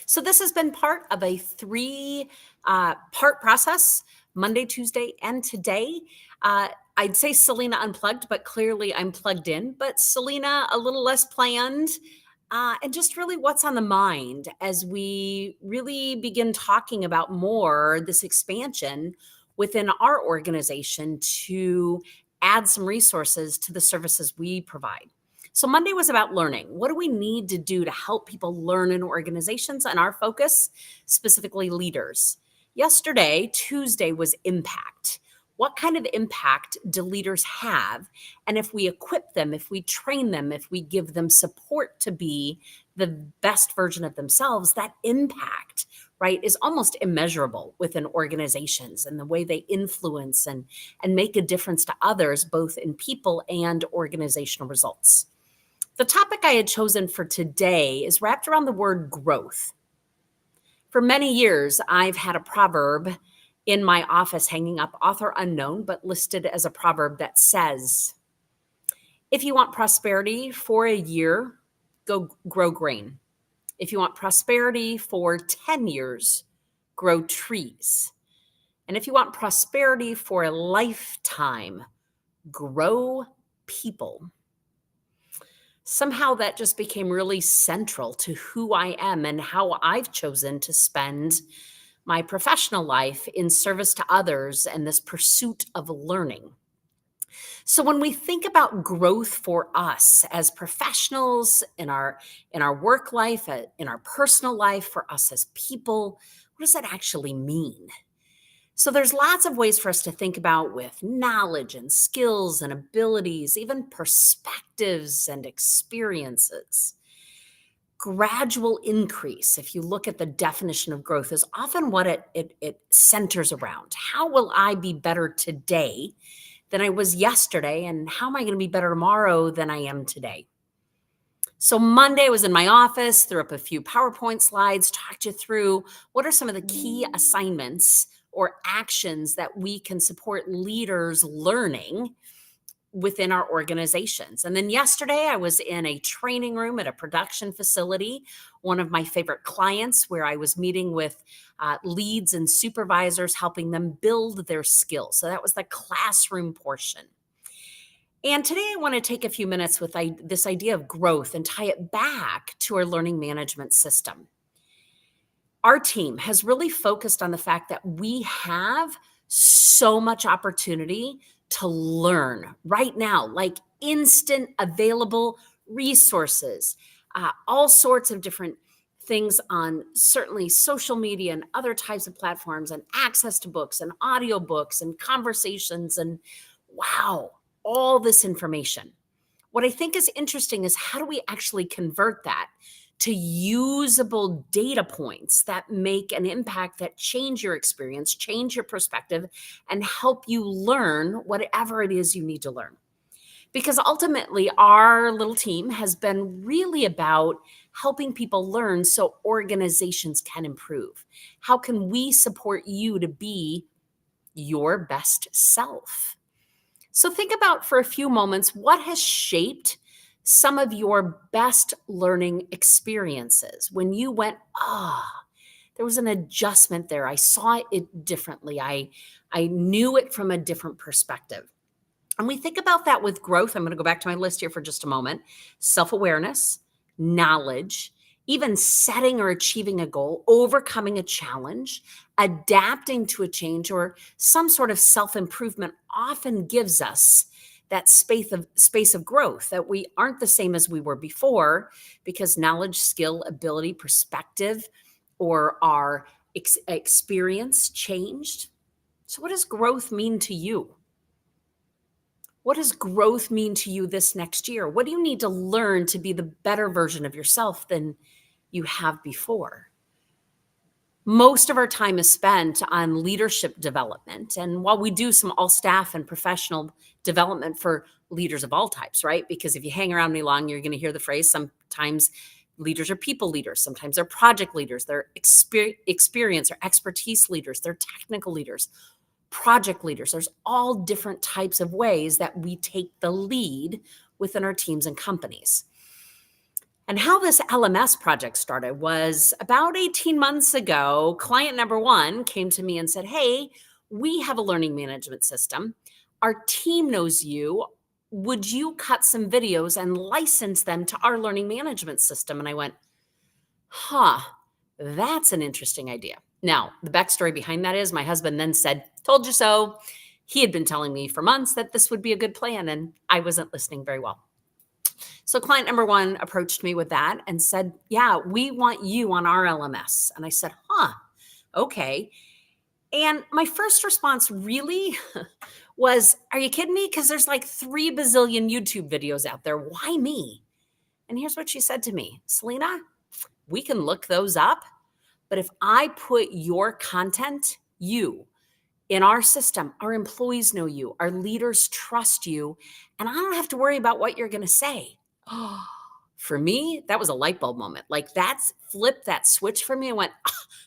So this has been part of a three part process, Monday, Tuesday, and today. Uh, I'd say Celina unplugged, but clearly I'm plugged in. But Celina a little less planned. And just really what's on the mind as we really begin talking about more this expansion within our organization to add some resources to the services we provide. So Monday was about learning. What do we need to do to help people learn in organizations and our focus, specifically leaders? Yesterday, Tuesday, was impact. What kind of impact do leaders have? And if we equip them, if we train them, if we give them support to be the best version of themselves, that impact, right, is almost immeasurable within organizations and the way they influence and make a difference to others, both in people and organizational results. The topic I had chosen for today is wrapped around the word growth. For many years, I've had a proverb in my office hanging up, author unknown, but listed as a proverb that says, if you want prosperity for a year, go grow grain. If you want prosperity for 10 years, grow trees. And if you want prosperity for a lifetime, grow people. Somehow that just became really central to who I am and how I've chosen to spend my professional life in service to others and this pursuit of learning. So when we think about growth for us as professionals in our work life, in our personal life, for us as people, what does that actually mean? So there's lots of ways for us to think about with knowledge and skills and abilities, even perspectives and experiences. Gradual increase, if you look at the definition of growth, is often what it centers around. How will I be better today than I was yesterday? And how am I going to be better tomorrow than I am today? So Monday I was in my office, threw up a few PowerPoint slides, talked you through what are some of the key assignments or actions that we can support leaders learning within our organizations. And then yesterday I was in a training room at a production facility, one of my favorite clients, where I was meeting with leads and supervisors, helping them build their skills. So that was the classroom portion. And today I want to take a few minutes with this idea of growth and tie it back to our learning management system. Our team has really focused on the fact that we have so much opportunity to learn right now, like instant available resources, all sorts of different things on certainly social media and other types of platforms, and access to books and audiobooks and conversations, and wow, all this information. What I think is interesting is how do we actually convert that to usable data points that make an impact, that change your experience, change your perspective, and help you learn whatever it is you need to learn. Because ultimately, our little team has been really about helping people learn so organizations can improve. How can we support you to be your best self? So think about for a few moments what has shaped some of your best learning experiences when you went, there was an adjustment there. I saw it differently. I knew it from a different perspective. And we think about that with growth. I'm going to go back to my list here for just a moment. Self-awareness, knowledge, even setting or achieving a goal, overcoming a challenge, adapting to a change, or some sort of self-improvement often gives us that space of growth, that we aren't the same as we were before because knowledge, skill, ability, perspective, or our experience changed. So what does growth mean to you? What does growth mean to you this next year? What do you need to learn to be the better version of yourself than you have before? Most of our time is spent on leadership development. And while we do some all staff and professional development for leaders of all types, right? Because if you hang around me long, you're going to hear the phrase, sometimes leaders are people leaders. Sometimes they're project leaders. They're experience or expertise leaders. They're technical leaders, project leaders. There's all different types of ways that we take the lead within our teams and companies. And how this LMS project started was about 18 months ago. Client number one came to me and said, "Hey, we have a learning management system. Our team knows you. Would you cut some videos and license them to our learning management system?" And I went, "Huh, that's an interesting idea." Now, the backstory behind that is my husband then said, "Told you so." He had been telling me for months that this would be a good plan, and I wasn't listening very well. So client number one approached me with that and said, "Yeah, we want you on our LMS." And I said, "Huh, okay." And my first response really was, "Are you kidding me? Because there's like 3 bazillion YouTube videos out there. Why me?" And here's what she said to me: "Celina, we can look those up, but if I put your content, in our system, our employees know you, our leaders trust you, and I don't have to worry about what you're going to say." For me, that was a light bulb moment. Like that's flipped that switch for me. I went,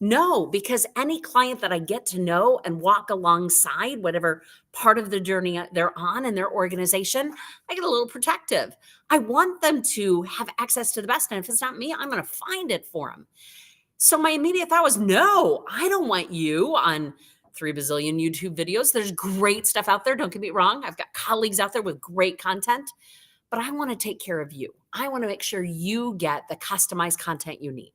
no, because any client that I get to know and walk alongside, whatever part of the journey they're on in their organization, I get a little protective. I want them to have access to the best. And if it's not me, I'm going to find it for them. So my immediate thought was, no, I don't want you on 3 bazillion YouTube videos. There's great stuff out there. Don't get me wrong. I've got colleagues out there with great content, but I want to take care of you. I want to make sure you get the customized content you need.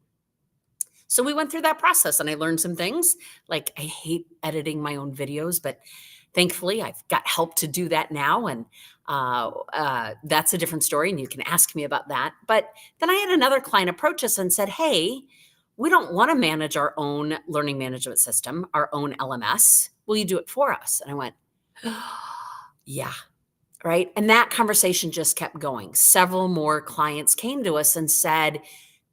So we went through that process and I learned some things. Like I hate editing my own videos, but thankfully I've got help to do that now. And that's a different story. And you can ask me about that. But then I had another client approach us and said, "Hey, we don't want to manage our own learning management system, our own LMS. Will you do it for us?" And I went, yeah. Right. And that conversation just kept going. Several more clients came to us and said,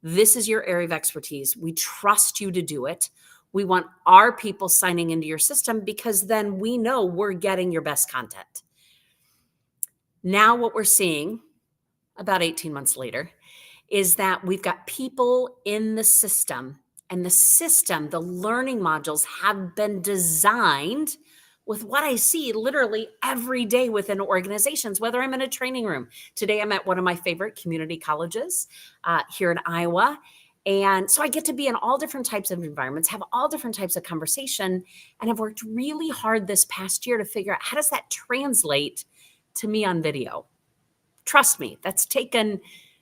"This is your area of expertise. We trust you to do it. We want our people signing into your system because then we know we're getting your best content." Now, what we're seeing about 18 months later is that we've got people in the system, and the system, the learning modules have been designed with what I see literally every day within organizations, whether I'm in a training room. Today, I'm at one of my favorite community colleges here in Iowa. And so I get to be in all different types of environments, have all different types of conversation, and I've worked really hard this past year to figure out how does that translate to me on video. Trust me, that's taken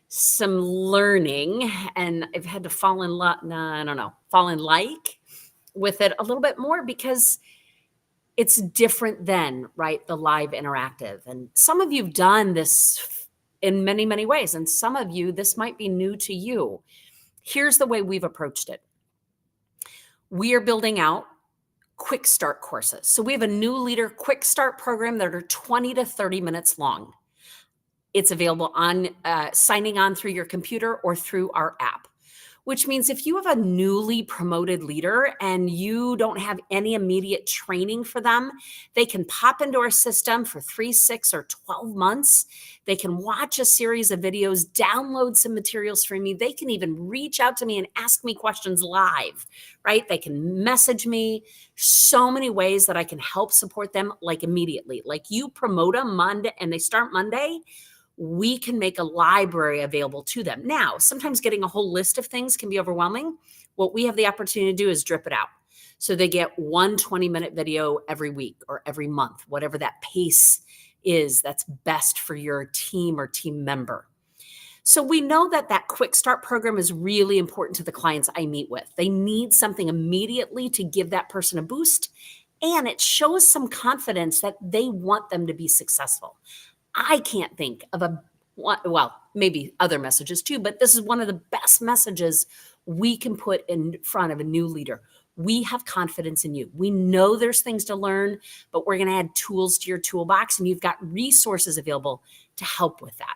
some learning, and I've had to fall in love. No, I don't know, fall in like with it a little bit more because it's different than right the live interactive. And some of you've done this in many, many ways, and some of you this might be new to you. Here's the way we've approached it. We are building out quick start courses. So we have a new leader quick start program that are 20 to 30 minutes long. It's available on signing on through your computer or through our app, which means if you have a newly promoted leader and you don't have any immediate training for them, they can pop into our system for 3, 6, or 12 months. They can watch a series of videos, download some materials from me. They can even reach out to me and ask me questions live, right? They can message me. So many ways that I can help support them like immediately. Like you promote them Monday and they start Monday, we can make a library available to them. Now, sometimes getting a whole list of things can be overwhelming. What we have the opportunity to do is drip it out. So they get one 20-minute video every week or every month, whatever that pace is that's best for your team or team member. So we know that that quick start program is really important to the clients I meet with. They need something immediately to give that person a boost, and it shows some confidence that they want them to be successful. I can't think of well, maybe other messages too, but this is one of the best messages we can put in front of a new leader. We have confidence in you. We know there's things to learn, but we're going to add tools to your toolbox, and you've got resources available to help with that.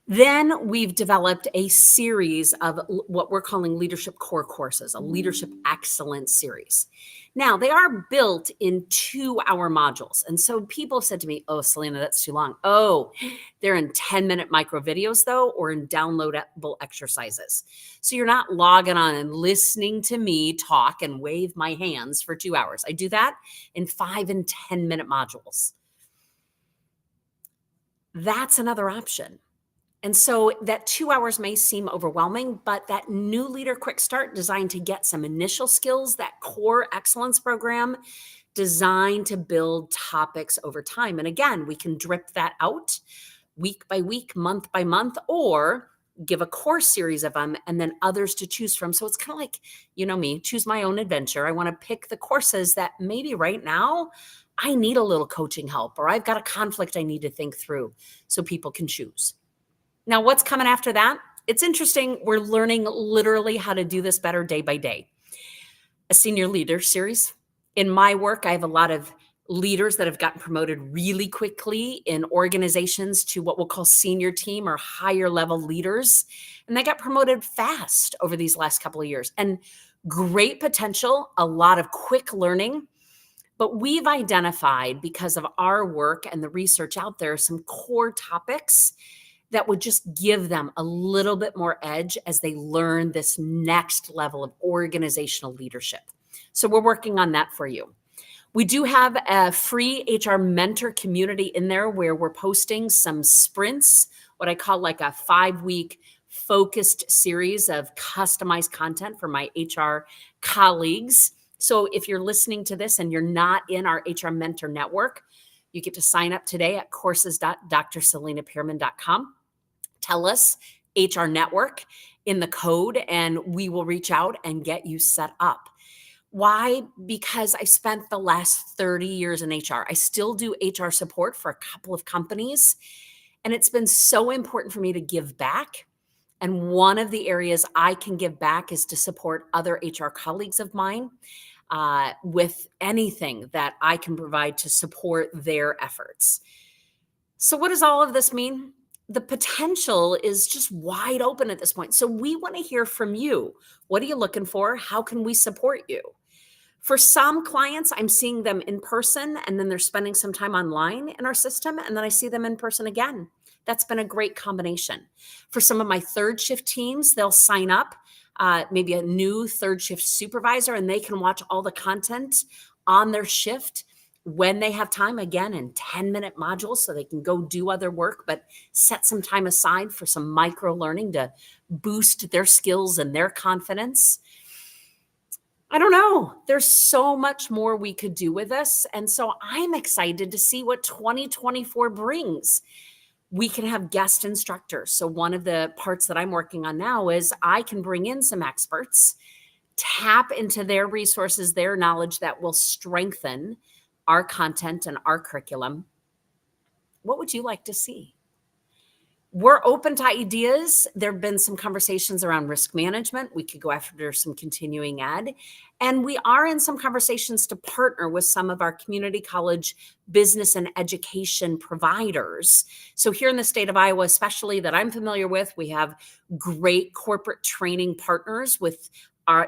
Then we've developed a series of what we're calling leadership core courses, a leadership excellence series. Now, they are built in 2-hour modules. And so people said to me, "Oh, Celina, that's too long." Oh, they're in 10-minute micro videos, though, or in downloadable exercises. So you're not logging on and listening to me talk and wave my hands for 2 hours. I do that in 5 and 10-minute modules. That's another option. And so that 2 hours may seem overwhelming, but that new leader quick start designed to get some initial skills, that core excellence program designed to build topics over time. And again, we can drip that out week by week, month by month, or give a core series of them and then others to choose from. So it's kind of like, you know me, choose my own adventure. I want to pick the courses that maybe right now I need a little coaching help or I've got a conflict I need to think through so people can choose. Now, what's coming after that? It's interesting. We're learning literally how to do this better day by day. A senior leader series. In my work, I have a lot of leaders that have gotten promoted really quickly in organizations to what we'll call senior team or higher level leaders. And they got promoted fast over these last couple of years. And great potential, a lot of quick learning. But we've identified, because of our work and the research out there, some core topics that would just give them a little bit more edge as they learn this next level of organizational leadership. So we're working on that for you. We do have a free HR mentor community in there where we're posting some sprints, what I call like a 5-week focused series of customized content for my HR colleagues. So if you're listening to this and you're not in our HR mentor network, you get to sign up today at courses.drcelinapearman.com. Tell us HR network in the code and we will reach out and get you set up. Why? Because I spent the last 30 years in HR. I still do HR support for a couple of companies, and it's been so important for me to give back. And one of the areas I can give back is to support other HR colleagues of mine with anything that I can provide to support their efforts. So what does all of this mean? The potential is just wide open at this point. So we want to hear from you. What are you looking for? How can we support you? For some clients, I'm seeing them in person and then they're spending some time online in our system and then I see them in person again. That's been a great combination. For some of my third shift teams, they'll sign up, maybe a new third shift supervisor, and they can watch all the content on their shift when they have time, again, in 10-minute modules so they can go do other work, but set some time aside for some micro learning to boost their skills and their confidence. I don't know. There's so much more we could do with this. And so I'm excited to see what 2024 brings. We can have guest instructors. So one of the parts that I'm working on now is I can bring in some experts, tap into their resources, their knowledge that will strengthen our content and our curriculum. What would you like to see? We're open to ideas. There have been some conversations around risk management. We could go after some continuing ed. And we are in some conversations to partner with some of our community college business and education providers. So here in the state of Iowa, especially that I'm familiar with, we have great corporate training partners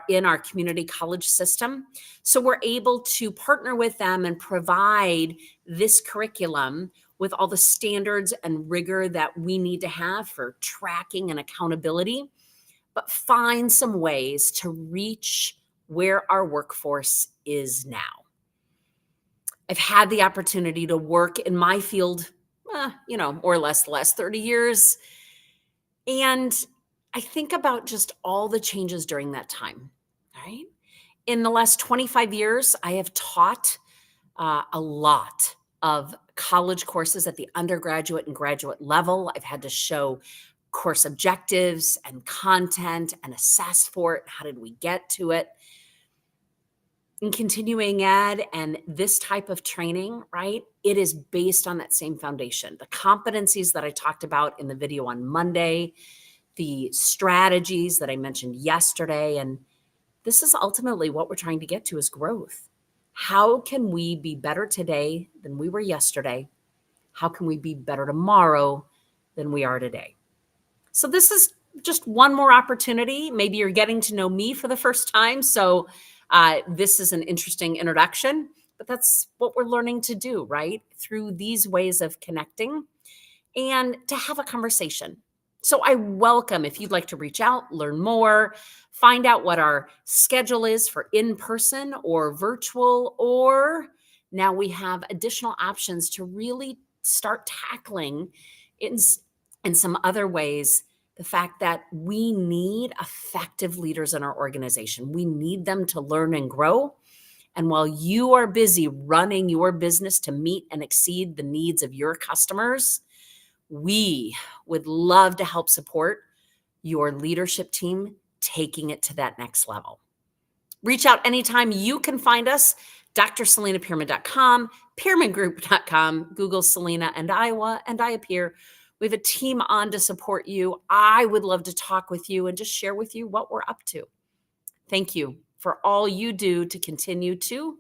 in our community college system. So we're able to partner with them and provide this curriculum with all the standards and rigor that we need to have for tracking and accountability, but find some ways to reach where our workforce is now. I've had the opportunity to work in my field, more or less the last 30 years. And I think about just all the changes during that time, right? In the last 25 years, I have taught a lot of college courses at the undergraduate and graduate level. I've had to show course objectives and content and assess for it. How did we get to it? In continuing ed and this type of training, right? It is based on that same foundation. The competencies that I talked about in the video on Monday, the strategies that I mentioned yesterday, and this is ultimately what we're trying to get to is growth. How can we be better today than we were yesterday? How can we be better tomorrow than we are today? So this is just one more opportunity. Maybe you're getting to know me for the first time. So this is an interesting introduction, but that's what we're learning to do, right? Through these ways of connecting and to have a conversation. So I welcome if you'd like to reach out, learn more, find out what our schedule is for in-person or virtual, or now we have additional options to really start tackling and some other ways, the fact that we need effective leaders in our organization. We need them to learn and grow. And while you are busy running your business to meet and exceed the needs of your customers, we would love to help support your leadership team taking it to that next level. Reach out anytime. You can find us, drselinapierman.com, piermangroup.com, Google Celina and Iowa, and I appear. We have a team on to support you. I would love to talk with you and just share with you what we're up to. Thank you for all you do to continue to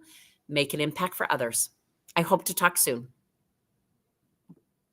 make an impact for others. I hope to talk soon.